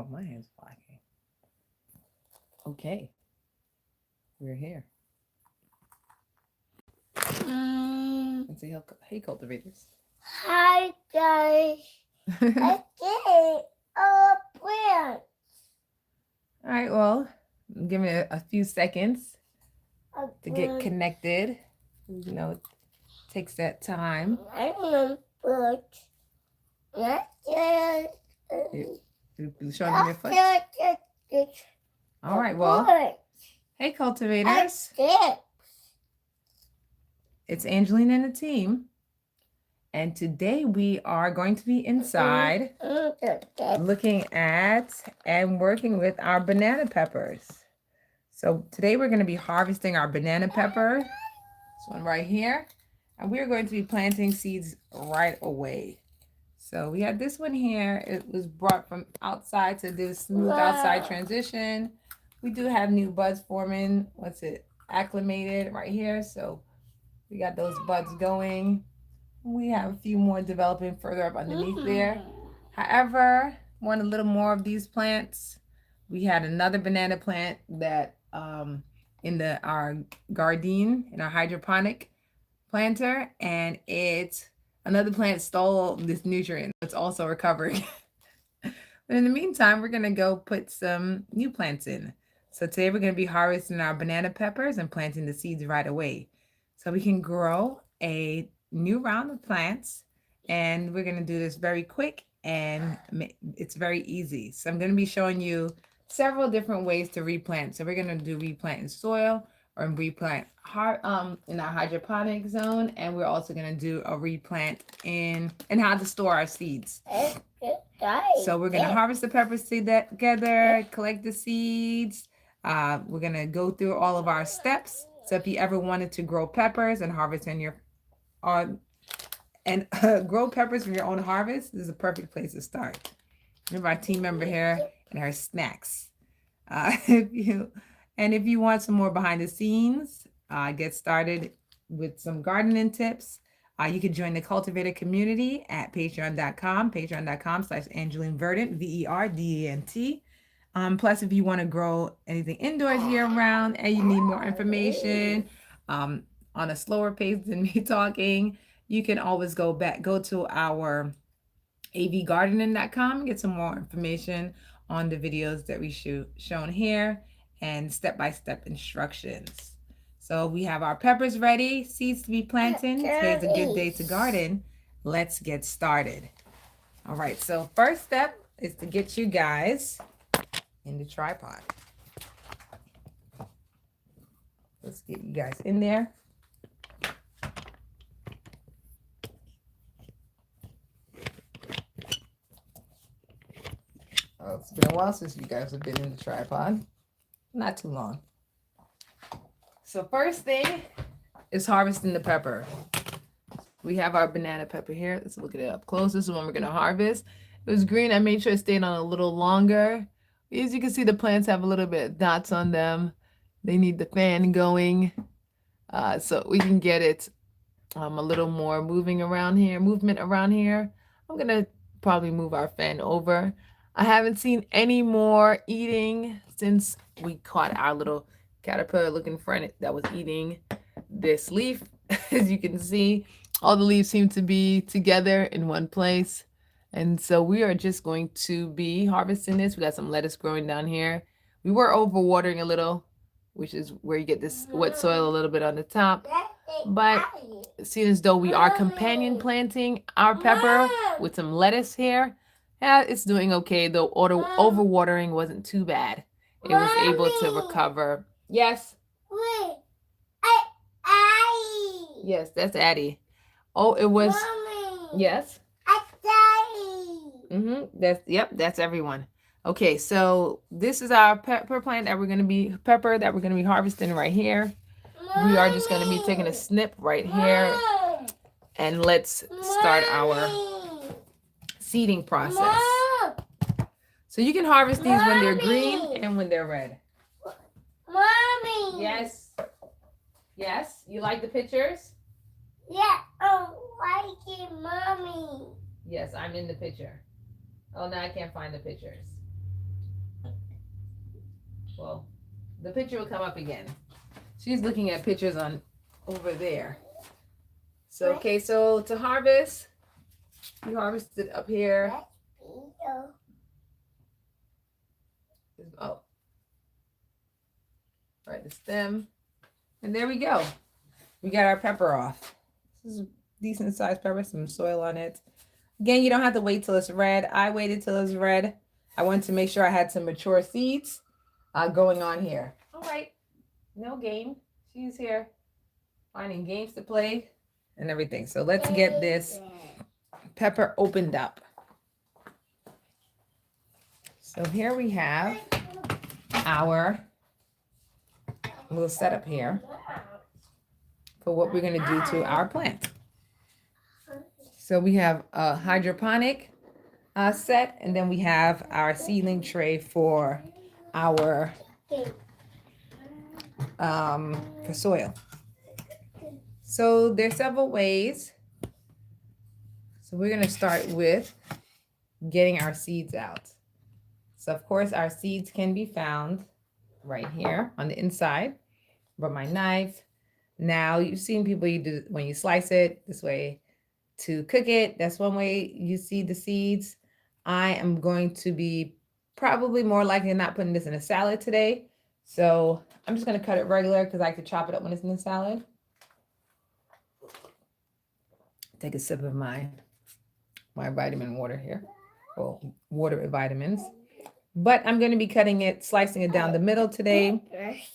Oh, my hand's blocking. Okay, we're here. And say, hey, cultivators. Hi guys. Okay. Our plant. All right, well, give me a few seconds to get connected. You know, it takes that time. I want put. You showing them your foot? All right, well, hey, cultivators. It's Angelina and the team. And today we are going to be inside looking at and working with our banana peppers. So today we're going to be harvesting our banana pepper. This one right here. And we're going to be planting seeds right away. So we have this one here. It was brought from outside to do smooth outside transition. We do have new buds forming. Acclimated right here. So we got those buds going. We have a few more developing further up underneath there. However, want a little more of these plants. We had another banana plant that in our garden, in our hydroponic planter, and another plant stole this nutrient. It's also recovering. But in the meantime, we're gonna go put some new plants in. So today we're gonna be harvesting our banana peppers and planting the seeds right away. So we can grow a new round of plants, and we're going to do this very quick, and it's very easy. So I'm going to be showing you several different ways to replant. So we're going to do replant in soil or replant in our hydroponic zone, and we're also going to do a replant and how to store our seeds. So we're going to harvest the peppers together, collect the seeds. We're going to go through all of our steps. So if you ever wanted to grow peppers and harvest grow peppers from your own harvest, this is a perfect place to start. We have our team member here and her snacks. If you want some more behind the scenes, get started with some gardening tips, you can join the cultivator community at patreon.com/Angeline Verdant, VERDANT. Plus, if you want to grow anything indoors year round and you need more information on a slower pace than me talking, you can always go to our avgardening.com and get some more information on the videos that we shown here and step-by-step instructions. So we have our peppers ready, seeds to be planted. Today's a good day to garden. Let's get started. All right, so first step is to get you guys in the tripod. Let's get you guys in there. Oh, it's been a while since you guys have been in the tripod. Not too long. So first thing is harvesting the pepper. We have our banana pepper here. Let's look at it up close. This is the one we're going to harvest. It was green. I made sure it stayed on a little longer. As you can see, the plants have a little bit of dots on them. They need the fan going so we can get it a little more movement around here. I'm going to probably move our fan over. I haven't seen any more eating since we caught our little caterpillar looking friend that was eating this leaf. As you can see, all the leaves seem to be together in one place. And so we are just going to be harvesting this. We got some lettuce growing down here. We were overwatering a little, which is where you get this wet soil a little bit on the top. But seeing as though we are companion planting our pepper with some lettuce here, it's doing okay. Though overwatering wasn't too bad. It was able to recover. Yes. Yes, that's Addie. Oh, it was. Mommy. Yes. That's everyone. Okay, so this is our pepper plant that we're gonna be harvesting right here. Mommy. We are just gonna be taking a snip right here, and let's start our seeding process. Mom. So you can harvest these when they're green and when they're red. Mommy. Yes. Yes. You like the pictures? Yeah, I like it, Mommy. Yes, I'm in the picture. Oh, now I can't find the pictures. Well, the picture will come up again. She's looking at pictures on over there. So, okay, so to harvest, we harvested up here. Oh, right, the stem. And there we go. We got our pepper off. This is a decent sized pepper, some soil on it. Again, you don't have to wait till it's red. I waited till it's red. I wanted to make sure I had some mature seeds going on here. All right, no game. She's here finding games to play and everything. So let's get this pepper opened up. So here we have our little setup here for what we're going to do to our plant. So we have a hydroponic set, and then we have our seedling tray for our for soil. So there's several ways. So we're going to start with getting our seeds out. So of course our seeds can be found right here on the inside. But my knife. Now you've seen people you do when you slice it this way to cook it. That's one way you see the seeds. I am going to be probably more likely not putting this in a salad today. So I'm just going to cut it regular because I like to chop it up when it's in the salad. Take a sip of my vitamin water here. Well, water with vitamins. But I'm going to be cutting it, slicing it down the middle today,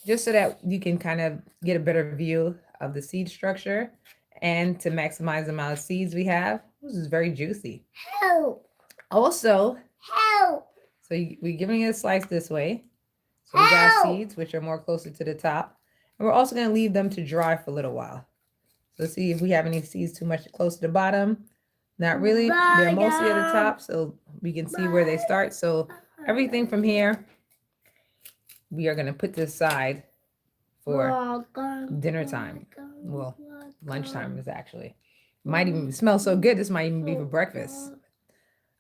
just so that you can kind of get a better view of the seed structure and to maximize the amount of seeds we have. This is very juicy. Help. Also, Help. so we're giving it a slice this way. So we got seeds, which are more closer to the top. And we're also going to leave them to dry for a little while. So see if we have any seeds too much close to the bottom. Not really. They're mostly at the top, so we can see where they start. So everything from here, we are going to put this aside for dinner time. Well, lunchtime is actually. Might even smell so good. This might even be for breakfast.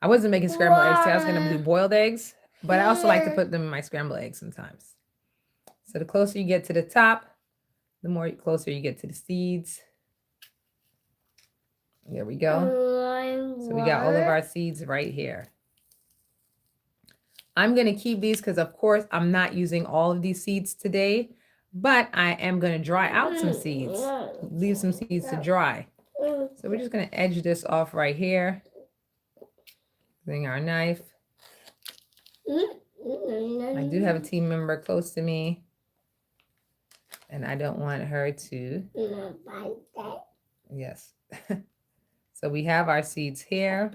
I wasn't making scrambled eggs today. I was going to do boiled eggs, but I also like to put them in my scrambled eggs sometimes. So the closer you get to the top, the more closer you get to the seeds. There we go. So we got all of our seeds right here. I'm going to keep these because, of course, I'm not using all of these seeds today, but I am going to dry out some seeds, leave some seeds to dry. So we're just going to edge this off right here. Bring our knife. I do have a team member close to me, and I don't want her to. Yes. So we have our seeds here,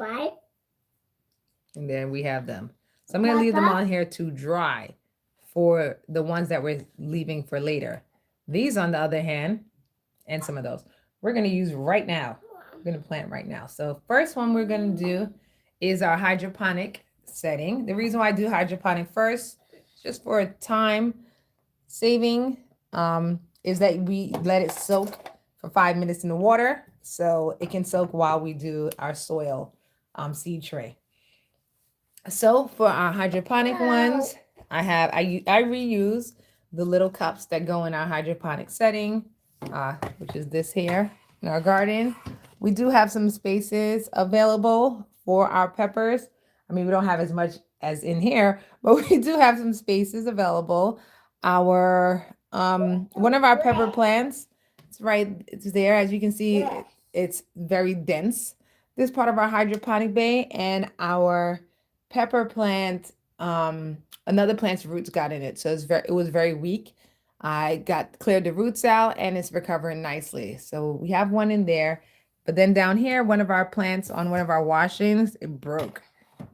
and then we have them. So I'm going to leave them on here to dry for the ones that we're leaving for later. These, on the other hand, and some of those, we're going to use right now. We're going to plant right now. So first one we're going to do is our hydroponic setting. The reason why I do hydroponic first, just for time saving, is that we let it soak for 5 minutes in the water. So it can soak while we do our soil seed tray. So for our hydroponic ones, I reuse the little cups that go in our hydroponic setting, which is this here in our garden. We do have some spaces available for our peppers. I mean, we don't have as much as in here, but we do have some spaces available. Our one of our pepper plants, it's there. As you can see, it's very dense. This part of our hydroponic bay, and our pepper plant, another plant's roots got in it, so it was very weak. I cleared the roots out, and it's recovering nicely. So we have one in there, but then down here, one of our plants on one of our washings, it broke.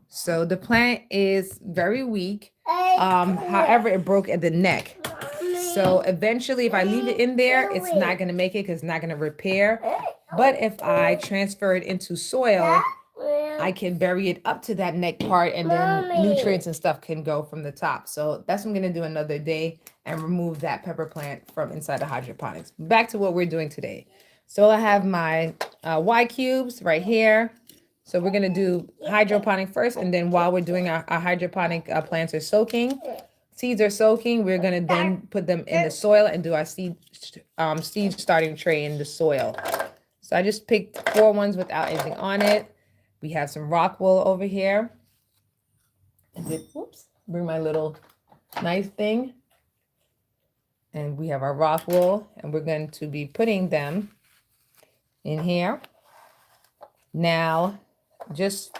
So the plant is very weak. However, it broke at the neck. So eventually, if I leave it in there, it's not going to make it because it's not going to repair. But if I transfer it into soil, I can bury it up to that neck part, and then nutrients and stuff can go from the top. So that's what I'm going to do another day and remove that pepper plant from inside the hydroponics. Back to what we're doing today. So I have my Y cubes right here. So we're going to do hydroponic first, and then while we're doing our hydroponic plants are soaking. seeds are soaking, we're gonna then put them in the soil and do our seed starting tray in the soil. So I just picked 4 ones without anything on it. We have some rock wool over here. And then, whoops, bring my little knife thing. And we have our rock wool, and we're going to be putting them in here. Now, just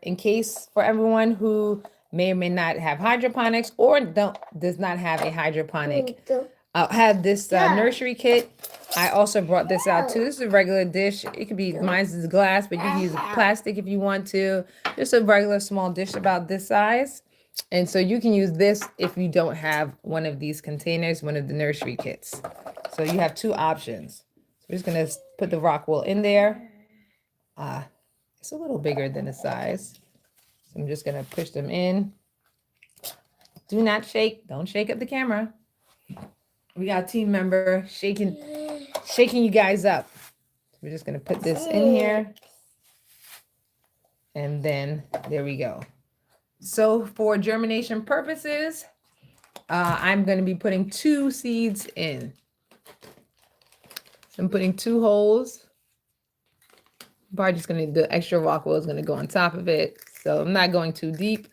in case for everyone who may or may not have hydroponics or does not have a hydroponic, have this nursery kit. I also brought this out too. This is a regular dish. It could be, mine's is glass, but you can use plastic if you want to. Just a regular small dish about this size. And so you can use this if you don't have one of these containers, one of the nursery kits. So you have 2 options. So we're just gonna put the rock wool in there. It's a little bigger than the size. So I'm just gonna push them in. Do not shake. Don't shake up the camera. We got a team member shaking you guys up. We're just gonna put this in here. And then there we go. So for germination purposes, I'm gonna be putting 2 seeds in. So I'm putting 2 holes. I'm probably just gonna, the extra rock wool is gonna go on top of it. So I'm not going too deep.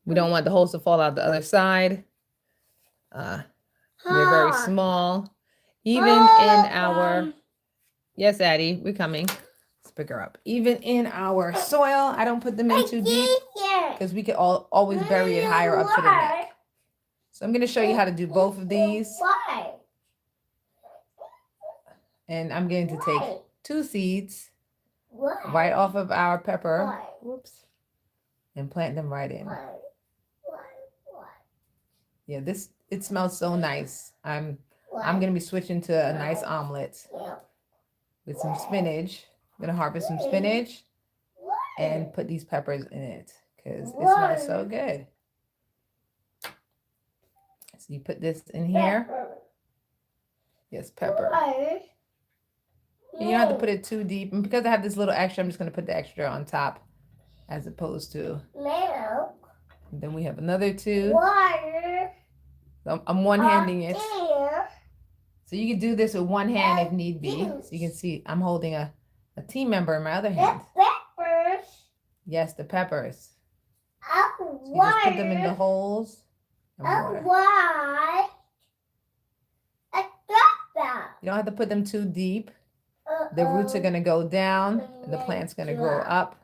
We don't want the holes to fall out the other side. They're very small. Even in our, yes, Addie, we're coming. Let's pick her up. Even in our soil, I don't put them in too deep because we can always bury it higher up to the neck. So I'm gonna show you how to do both of these. And I'm going to take 2 seeds right off of our pepper. Whoops. And plant them right in. Yeah, it smells so nice. I'm gonna be switching to a nice omelet with some spinach. I'm gonna harvest some spinach and put these peppers in it because it smells so good. So you put this in here. Yes, pepper. You don't have to put it too deep. And because I have this little extra, I'm just gonna put the extra on top as opposed to milk. And then we have another 2. Water. So I'm one-handing it. So you can do this with one hand if need be. So you can see I'm holding a team member in my other hand. The peppers. Yes, the peppers. So you just put them in the holes. Why? You don't have to put them too deep. The roots are going to go down and the plant's going to grow up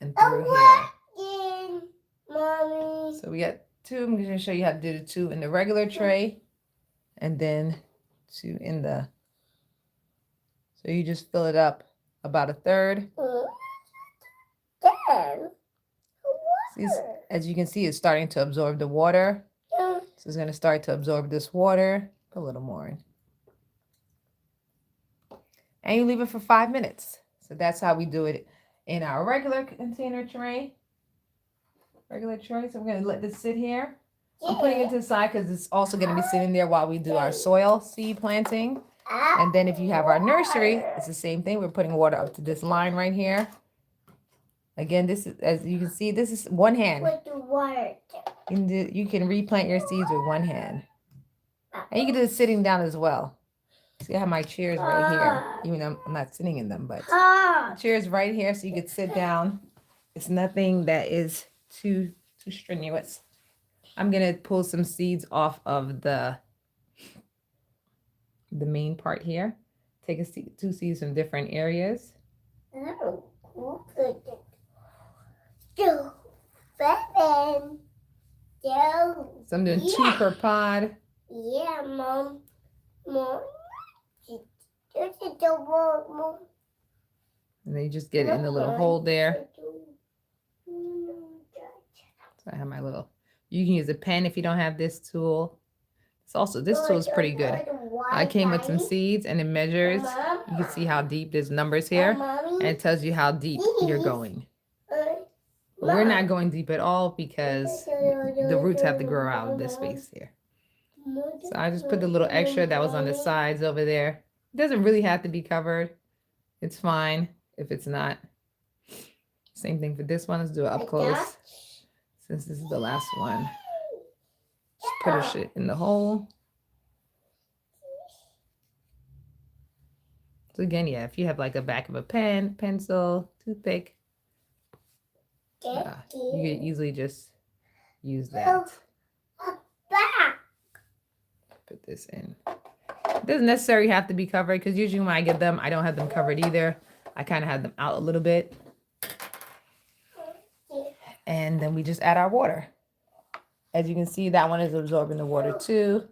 and through here. Mommy. So we got 2. I'm going to show you how to do the 2 in the regular tray and then 2 in the, so you just fill it up about 1/3. See, as you can see, it's starting to absorb the water. So it's going to start to absorb this water. Put a little more in. And you leave it for 5 minutes. So that's how we do it in our regular container tray. So we're going to let this sit here. I'm putting it to the side because it's also going to be sitting there while we do our soil seed planting. And then if you have our nursery, it's the same thing. We're putting water up to this line right here. Again, this is, as you can see, this is one hand. With the water. You can replant your seeds with one hand. And you can do it sitting down as well. See, I have my chairs right here. Even though I'm not sitting in them, but chairs right here so you can sit down. It's nothing that is too strenuous. I'm gonna pull some seeds off of the main part here. Take 2 seeds from different areas. So I'm doing 2 per pod. Yeah, Mom. And then you just get it in the little hole there. So I have my little, you can use a pen if you don't have this tool. It's also, this tool is pretty good. I came with some seeds and it measures. You can see how deep, there's numbers here. And it tells you how deep you're going. But we're not going deep at all because the roots have to grow out of this space here. So I just put the little extra that was on the sides over there. It doesn't really have to be covered. It's fine if it's not. Same thing for this one. Let's do it up close since this is the last one. push it in the hole. So again, yeah, if you have like a back of a pen, pencil, toothpick, you could easily just use that. Put this in. It doesn't necessarily have to be covered because usually when I get them, I don't have them covered either. I kind of have them out a little bit. And then we just add our water. As you can see, that one is absorbing the water too.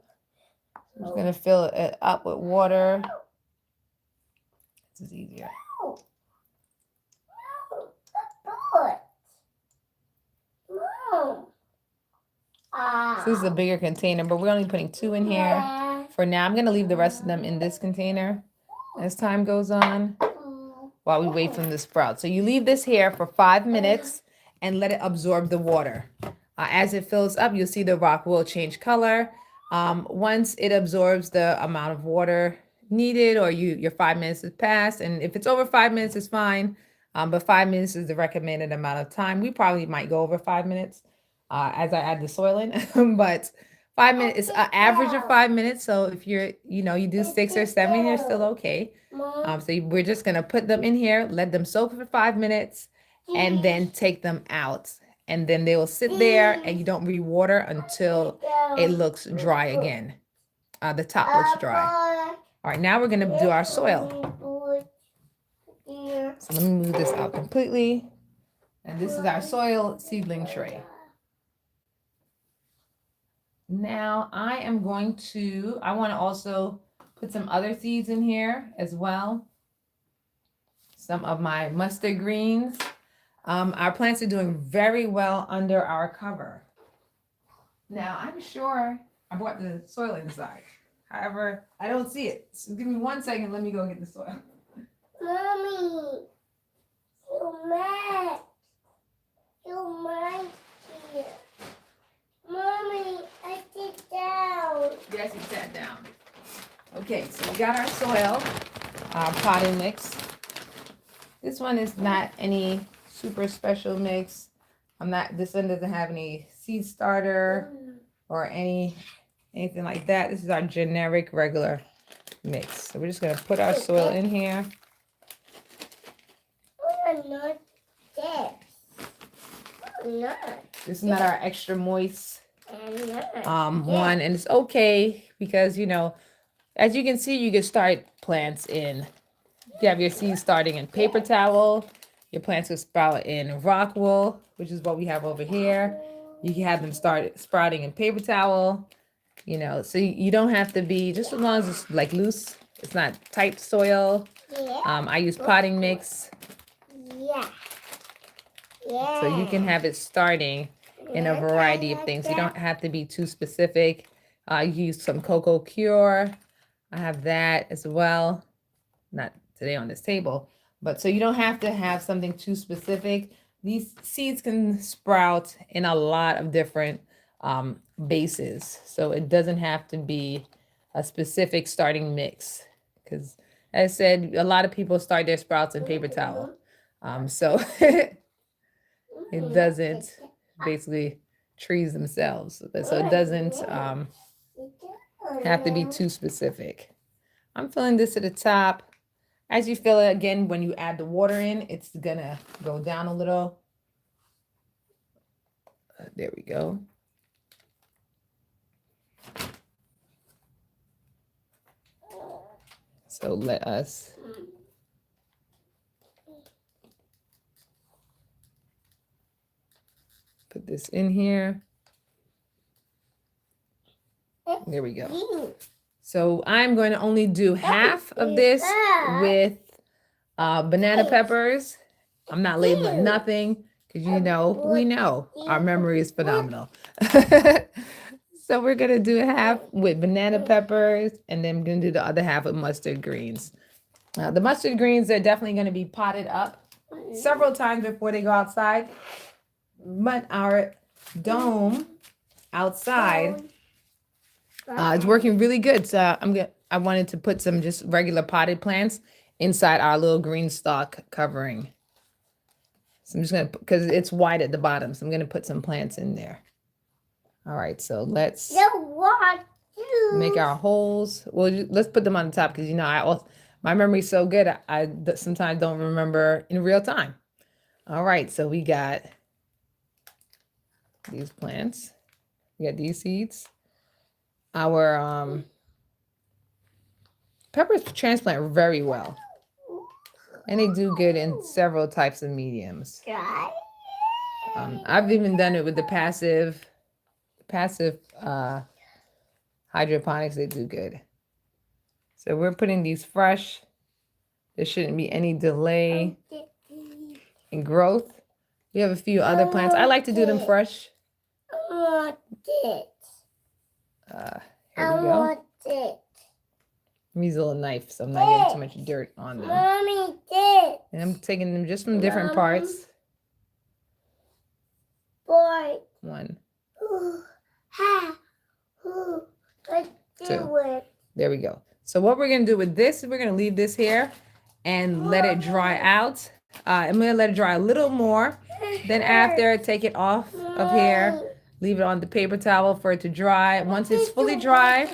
I'm just going to fill it up with water. This is easier. So this is a bigger container, but we're only putting 2 in here for now. I'm going to leave the rest of them in this container as time goes on while we wait for them to sprout. So you leave this here for 5 minutes and let it absorb the water. As it fills up, you'll see the rock will change color. Once it absorbs the amount of water needed, or your 5 minutes has passed, and if it's over 5 minutes, it's fine. But 5 minutes is the recommended amount of time. We probably might go over 5 minutes as I add the soil in, but 5 minutes is an average of 5 minutes. So if you do 6 or 7, you're still okay. So we're just gonna put them in here, let them soak for 5 minutes, and then take them out. And then they will sit there, and you don't re-water until it looks dry again. The top looks dry. All right, now we're gonna do our soil. So let me move this out completely. And this is our soil seedling tray. Now I want to also put some other seeds in here as well. Some of my mustard greens. Our plants are doing very well under our cover. Now I'm sure I brought the soil inside. However, I don't see it. So give me 1 second. Let me go get the soil. Mommy, you're mad. You're mad here. Mommy, I sit down. Yes, he sat down. Okay, so we got our soil, our potting mix. This one is not any super special mix. This one doesn't have any seed starter or anything like that. This is our generic regular mix. So we're just gonna put our soil in here. Not this. Not. This is not our extra moist one, and it's okay because as you can see, you can start plants in. You have your seeds starting in paper towel. Your plants will sprout in rock wool, which is what we have over here. You can have them start sprouting in paper towel. So you don't have to be, just as long as it's like loose. It's not tight soil. I use potting mix. Yeah. So you can have it starting in a variety of things. You don't have to be too specific. I use some cocoa cure. I have that as well. Not today on this table, but so you don't have to have something too specific. These seeds can sprout in a lot of different bases. So it doesn't have to be a specific starting mix. Because as I said, a lot of people start their sprouts in paper towel. So it doesn't basically trees themselves. So it doesn't have to be too specific. I'm filling this to the top. As you fill it again, when you add the water in, it's gonna go down a little. There we go. So let us put this in here. There we go. So I'm going to only do half of this with banana peppers. I'm not labeling nothing because we know our memory is phenomenal. So we're going to do half with banana peppers, and then I'm going to do the other half with mustard greens. The mustard greens are definitely going to be potted up several times before they go outside. But our dome outside it's working really good. So I wanted to put some just regular potted plants inside our little green stalk covering. So I'm just gonna, because it's wide at the bottom, so I'm gonna put some plants in there. All right, so let's. No make our holes. Well, let's put them on the top because my memory's so good. I sometimes don't remember in real time. All right, so we got these plants. We got these seeds. Our peppers transplant very well, and they do good in several types of mediums. I've even done it with the passive hydroponics. They do good. So we're putting these fresh. There shouldn't be any delay in growth. We have a few other plants. I like to do them fresh. I want it. Here we go. I want it. I'm using a little knife so I'm not getting too much dirt on them. Mommy, this. And I'm taking them just from different parts. Boy. 1, Ha. Let's do 2. it. There we go. So what we're going to do with this is we're going to leave this here and let it dry out. I'm going to let it dry a little more. Then after, take it off of here. Leave it on the paper towel for it to dry. Once it's fully dry,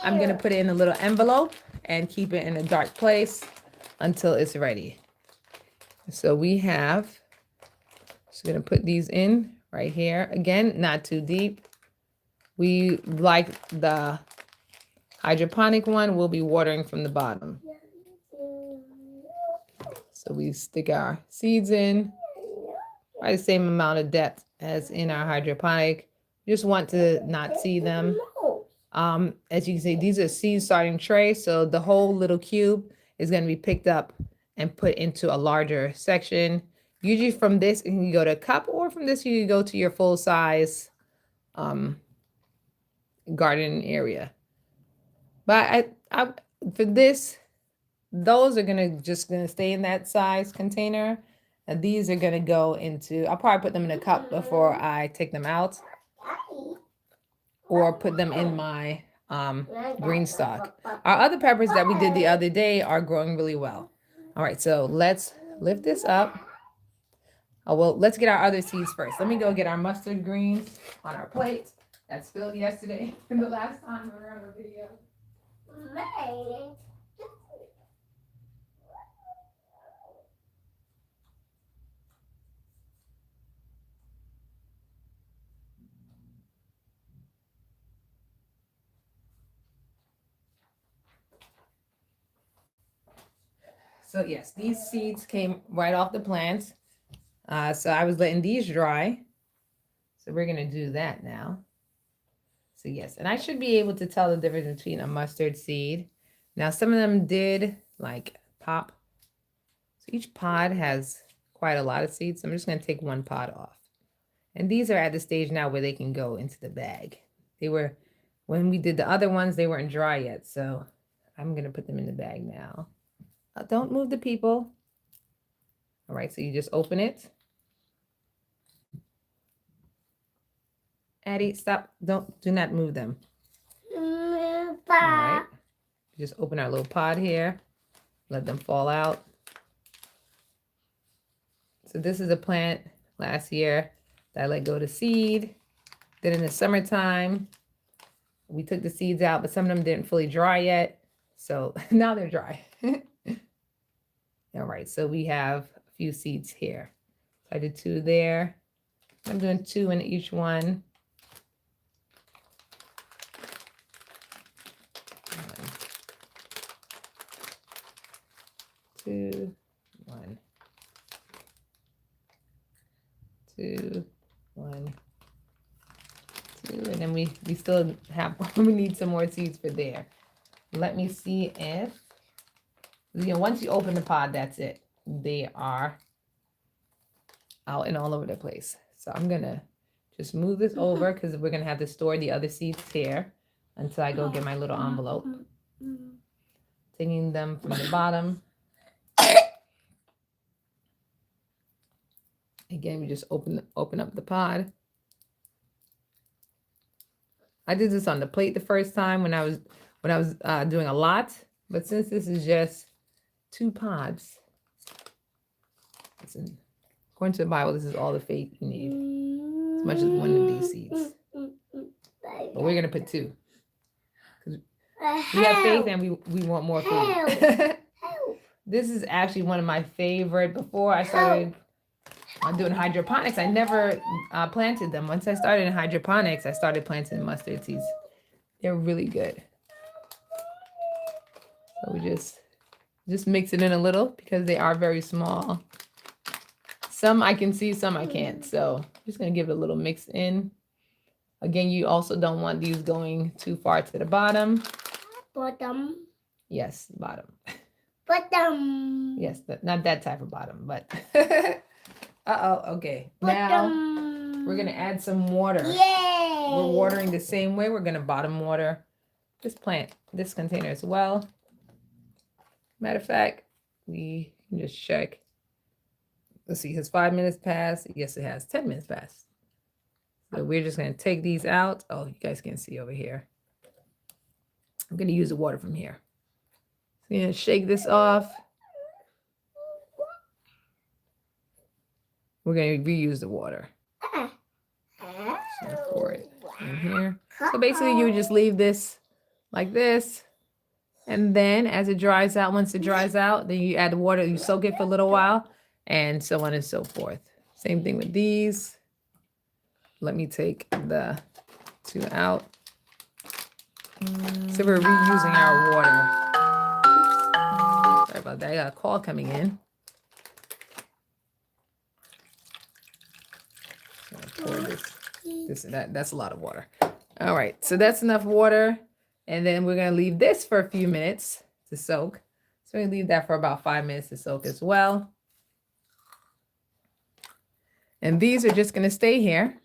I'm going to put it in a little envelope and keep it in a dark place until it's ready. So we have, just going to put these in right here. Again, not too deep. We like the hydroponic one. We'll be watering from the bottom. So we stick our seeds in by the same amount of depth as in our hydroponic. You just want to not see them. As you can see, these are seed starting trays. So the whole little cube is going to be picked up and put into a larger section. Usually from this, you can go to a cup, or from this, you can go to your full size garden area. But for this, those are just gonna stay in that size container. And these are gonna go into, I'll probably put them in a cup before I take them out, or put them in my green stock. Our other peppers that we did the other day are growing really well. All right, so let's lift this up. Oh, well, let's get our other seeds first. Let me go get our mustard greens on our plate. That spilled yesterday from the last time we were on the video. So yes, these seeds came right off the plant. So I was letting these dry. So we're gonna do that now. So yes, and I should be able to tell the difference between a mustard seed. Now some of them did like pop. So each pod has quite a lot of seeds. So I'm just gonna take one pod off. And these are at the stage now where they can go into the bag. They were, when we did the other ones, they weren't dry yet. So I'm gonna put them in the bag now. Don't move the people. All right, so you just open it. Addie, stop. Do not move them. All right. Just open our little pod here. Let them fall out. So this is a plant last year that I let go to seed. Then in the summertime, we took the seeds out, but some of them didn't fully dry yet. So now they're dry. All right, so we have a few seeds here. So I did 2 there. I'm doing 2 in each one. 2, 1, 2, 1, 2, and then we still have, we need some more seeds for there. Let me see if, once you open the pod, that's it. They are out and all over the place. So I'm gonna just move this over because we're gonna have to store the other seeds here until I go get my little envelope. Taking them from the bottom. Again, we just open up the pod. I did this on the plate the first time when I was doing a lot, but since this is just 2 pods, listen, according to the Bible, this is all the faith you need, as much as one of these seeds. But we're gonna put 2, because We have faith and we want more food. Help. This is actually one of my favorite. Before I started doing hydroponics, I never planted them. Once I started in hydroponics, I started planting mustard seeds. They're really good. So we just mix it in a little because they are very small. Some I can see, some I can't. So I'm just gonna give it a little mix in. Again, you also don't want these going too far to the bottom. Bottom. Yes, bottom. Bottom. Yes, not that type of bottom, but okay. Bottom. Now we're gonna add some water. Yay. We're watering the same way. We're gonna bottom water this plant, this container as well. Matter of fact, we can just check. Let's see, has 5 minutes passed? Yes, it has. 10 minutes passed. So we're just gonna take these out. Oh, you guys can see over here. I'm gonna use the water from here. So you're gonna shake this off. We're gonna reuse the water. So pour it in here. So basically you would just leave this like this. And then as it dries out, once it dries out, then you add the water, you soak it for a little while, and so on and so forth. Same thing with these. Let me take the 2 out. So we're reusing our water. Sorry about that. I got a call coming in. So I pour that's a lot of water. All right, so that's enough water. And then we're gonna leave this for a few minutes to soak. So we're gonna leave that for about 5 minutes to soak as well. And these are just gonna stay here.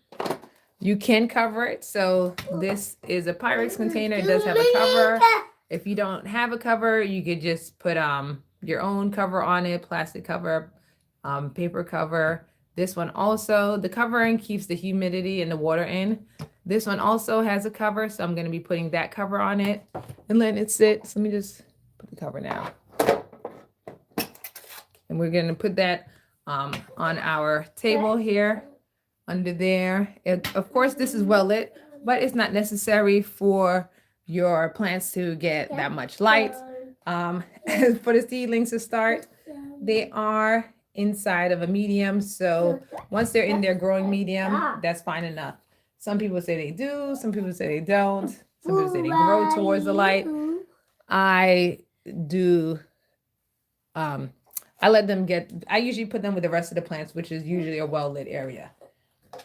You can cover it. So this is a Pyrex container. It does have a cover. If you don't have a cover, you could just put your own cover on it, plastic cover, paper cover. This one also, the covering keeps the humidity and the water in. This one also has a cover, so I'm going to be putting that cover on it and letting it sit. So let me just put the cover now. And we're going to put that on our table here under there. Of course, this is well lit, but it's not necessary for your plants to get that much light. For the seedlings to start, they are inside of a medium. So once they're in their growing medium, that's fine enough. Some people say they do, some people say they don't. Some people say they grow towards the light. I do, I usually put them with the rest of the plants, which is usually a well-lit area.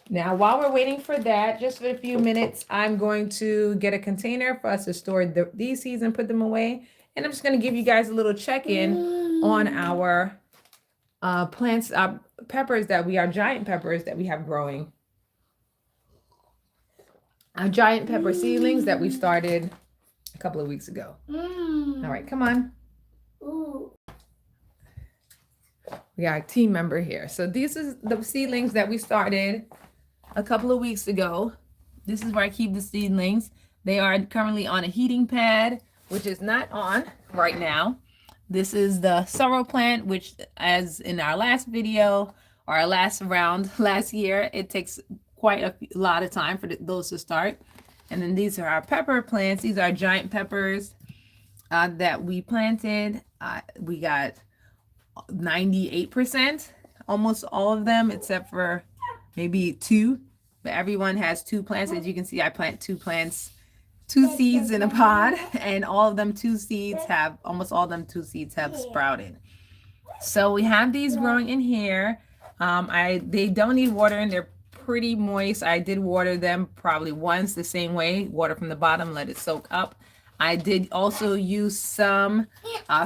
Now, while we're waiting for that, just for a few minutes, I'm going to get a container for us to store these seeds and put them away. And I'm just going to give you guys a little check-in on our plants, peppers our giant peppers that we have growing. Our giant pepper seedlings that we started a couple of weeks ago. All right, come on. We got a team member here. So these is the seedlings that we started a couple of weeks ago. This is where I keep the seedlings. They are currently on a heating pad, which is not on right now. This is the sorrel plant, which, as in our last video or our last round last year, it takes quite a lot of time for those to start. And then these are our pepper plants. These are giant peppers that we planted. We got 98%, almost all of them, except for maybe 2. But everyone has 2 plants. As you can see, I plant 2 plants, 2 seeds in a pod, and all of them 2 seeds have, almost all of them 2 seeds have sprouted. So we have these growing in here. They don't need water and they're pretty moist. I did water them probably once the same way, water from the bottom, let it soak up. I did also use some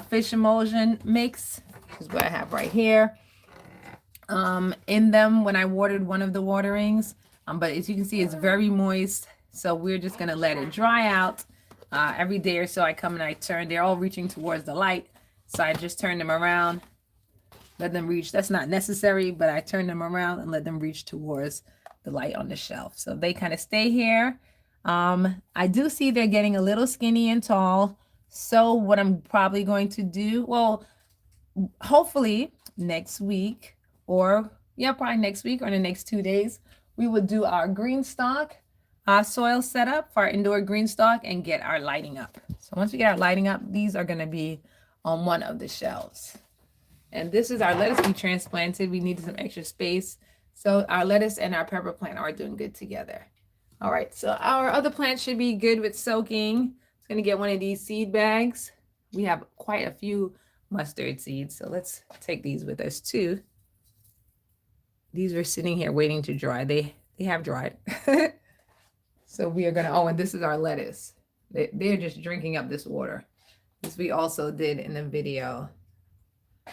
fish emulsion mix, which is what I have right here, in them when I watered one of the waterings. But as you can see, it's very moist. So we're just gonna let it dry out. Every day or so I come and I turn, they're all reaching towards the light. So I just turn them around, let them reach. That's not necessary, but I turn them around and let them reach towards the light on the shelf. So they kind of stay here. I do see they're getting a little skinny and tall. So what I'm probably going to do, well, hopefully next week, or probably next week or in the next 2 days, we would do our green stock soil setup for our indoor green stock and get our lighting up. So once we get our lighting up, these are going to be on one of the shelves. And this is our lettuce we transplanted. We needed some extra space. So our lettuce and our pepper plant are doing good together. All right, so our other plant should be good with soaking. It's going to get one of these seed bags. We have quite a few mustard seeds, so let's take these with us too. These are sitting here waiting to dry. They have dried. So we are going to, oh, and this is our lettuce. They're just drinking up this water. This we also did in the video.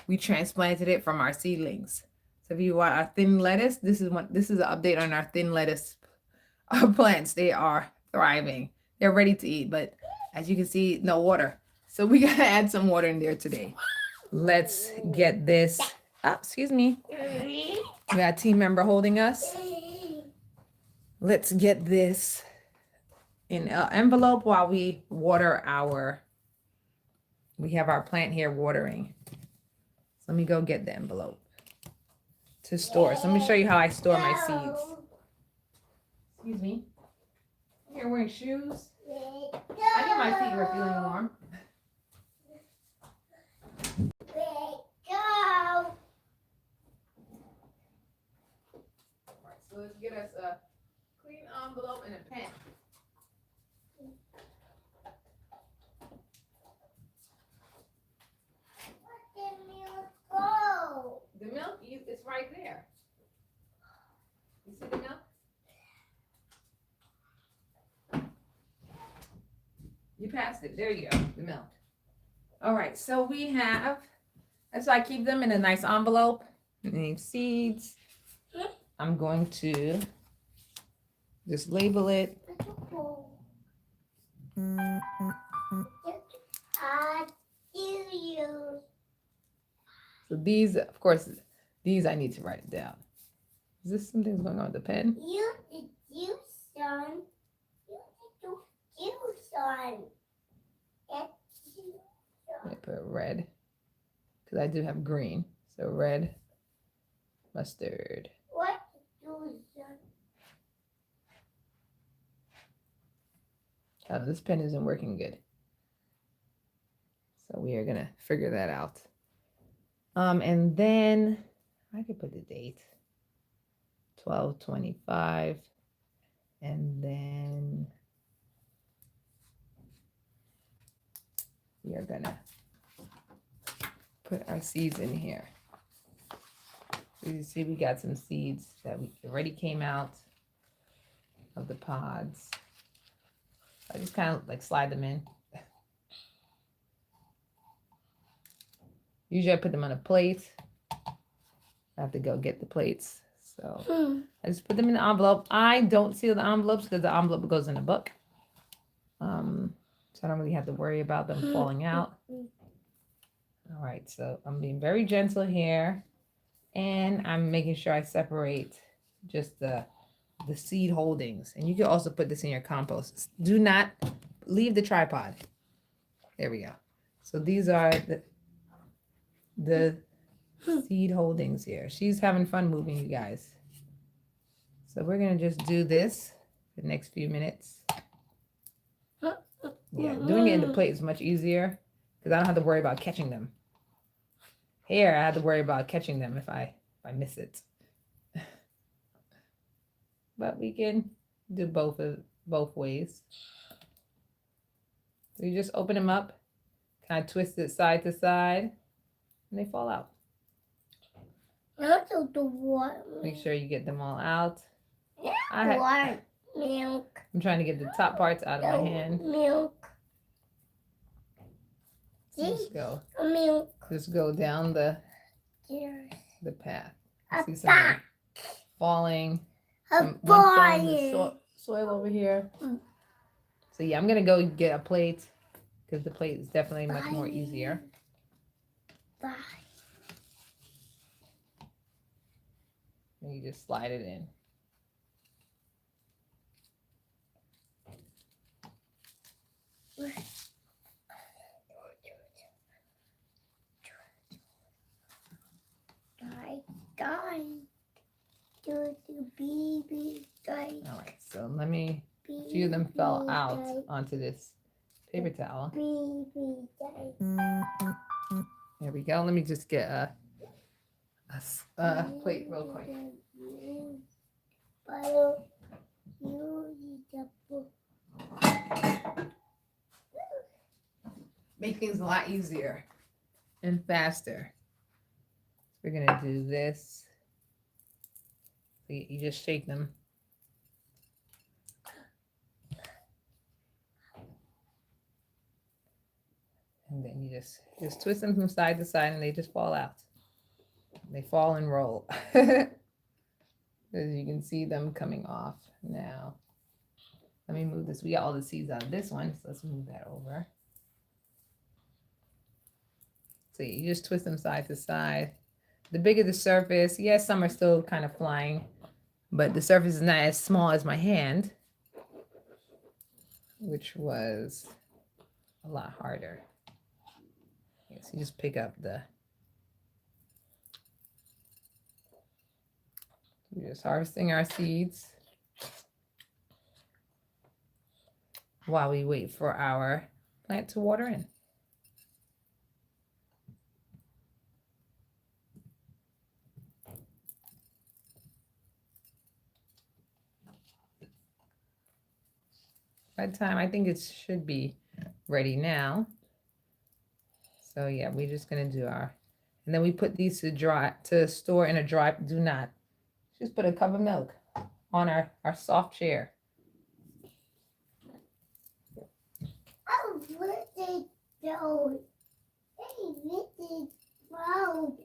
We transplanted it from our seedlings. So if you want our thin lettuce, this is an update on our thin lettuce plants. They are thriving. They're ready to eat, but as you can see, no water. So we gotta add some water in there today. Let's get this. Oh, excuse me. We got a team member holding us. Let's get this in an envelope while we water we have our plant here watering. So let me go get the envelope to store. So let me show you how I store my seeds. Excuse me. You're wearing shoes? I think my feet were feeling warm. Alright, so let's get us a clean envelope and a pen. The milk is right there. You see the milk? You passed it. There you go. The milk. All right. So we have, that's why I keep them in a nice envelope. Name seeds. I'm going to just label it. So these, of course, these I need to write it down. Is this something going on with the pen? Son. I put red because I do have green. So red, mustard. What you son? Oh, this pen isn't working good. So we are gonna figure that out. And then I could put the date. 12/25. And then we are gonna put our seeds in here. So you see we got some seeds that we already came out of the pods. I just kind of like slide them in. Usually I put them on a plate. I have to go get the plates. So I just put them in the envelope. I don't seal the envelopes because the envelope goes in the book. So I don't really have to worry about them falling out. All right, so I'm being very gentle here. And I'm making sure I separate just the seed holdings. And you can also put this in your compost. Do not leave the tripod. There we go. So these are the seed holdings here. She's having fun moving, you guys. So we're gonna just do this for the next few minutes. Yeah, doing it in the plate is much easier because I don't have to worry about catching them. Here, I have to worry about catching them if I miss it. But we can do both ways. So you just open them up, kind of twist it side to side, and they fall out. Make sure you get them all out. Milk. I'm trying to get the top parts out of my hand. Milk. Just go down the path. I see some falling. One falling in the soil over here. So yeah, I'm gonna go get a plate because the plate is definitely much more easier. Bye. And you just slide it in. All right, so let me, a few of them fell out onto this paper towel. Baby dice. There we go. Let me just get a plate real quick. Make things a lot easier and faster. We're gonna do this. You just shake them. And then you just twist them from side to side and they just fall out. They fall and roll. As you can see them coming off now. Let me move this. We got all the seeds out of this one, so let's move that over. So you just twist them side to side. The bigger the surface, yes, some are still kind of flying, but the surface is not as small as my hand, which was a lot harder. Yes, you just pick up we're just harvesting our seeds while we wait for our plant to water in. By the time, I think it should be ready now. So yeah, we're just gonna do and then we put these to store in a dry, do not. Just put a cup of milk on our soft chair. Oh, look at those. Hey, look at those.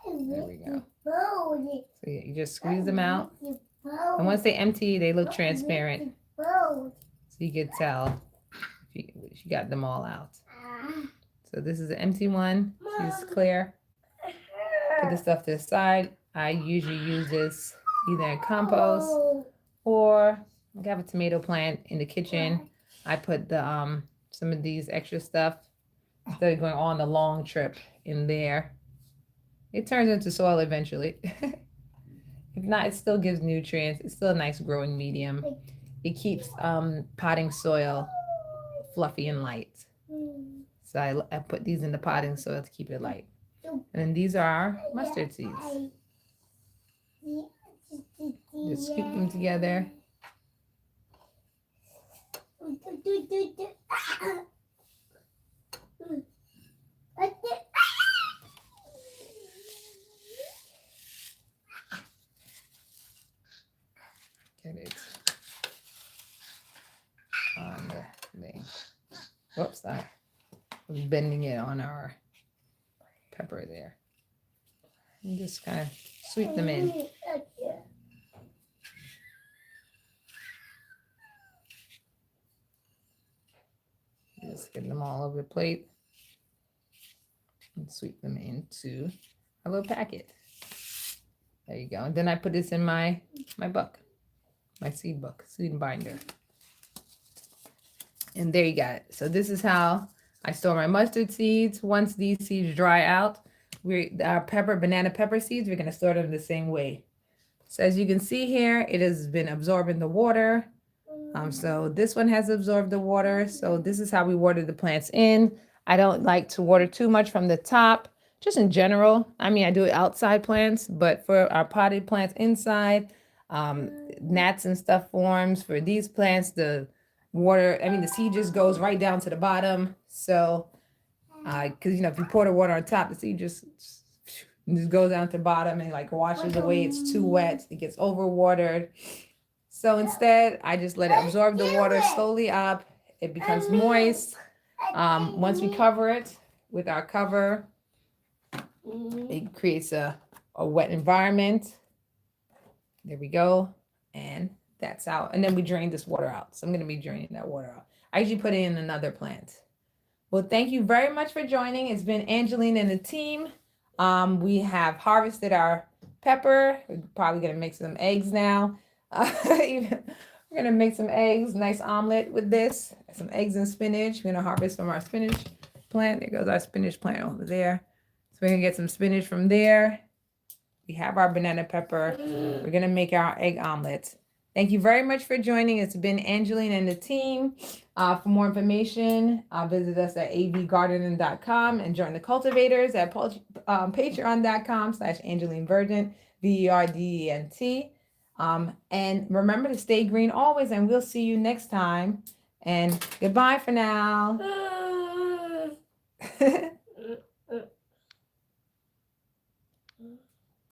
There we go. So So yeah, you just squeeze them out. And once they empty, they look transparent. So you can tell if you got them all out. So this is the empty one. It's clear. Put the stuff to the side. I usually use this either in compost or I have a tomato plant in the kitchen. I put the some of these extra stuff instead of going on the long trip in there. It turns into soil eventually. If not, it still gives nutrients. It's still a nice growing medium. It keeps potting soil fluffy and light. So I put these in the potting soil to keep it light. And then these are our mustard seeds. Just scoop them together. Get it on the thing. Whoops, I was bending it on our pepper there. And just kind of sweep them in. Just get them all over the plate and sweep them into a little packet. There you go. And then I put this in my book, my seed book, seed binder. And there you got it. So this is how I store my mustard seeds. Once these seeds dry out, our banana pepper seeds, we're going to store them the same way. So as you can see here, it has been absorbing the water. So this one has absorbed the water. So this is how we water the plants in. I don't like to water too much from the top, just in general. I mean, I do it outside plants, but for our potted plants inside, gnats and stuff forms. For these plants, the seed just goes right down to the bottom. So, because, if you pour the water on top, the seed just goes down to the bottom and like washes away. It's too wet. It gets overwatered. So instead, I just let it absorb the water slowly up. It becomes moist. Once we cover it with our cover, it creates a wet environment. There we go. And that's out. And then we drain this water out. So I'm going to be draining that water out. I usually put it in another plant. Well, thank you very much for joining. It's been Angeline and the team. We have harvested our pepper. We're probably going to make some eggs now. We're going to make some eggs, nice omelet with this. Some eggs and spinach. We're going to harvest from our spinach plant. There goes our spinach plant over there. So we're going to get some spinach from there. We have our banana pepper. We're going to make our egg omelet. Thank you very much for joining. It's been Angeline and the team. For more information, visit us at avgardening.com and join the cultivators at patreon.com/Angeline Verdant, VERDENT. And remember to stay green always, and we'll see you next time. And goodbye for now.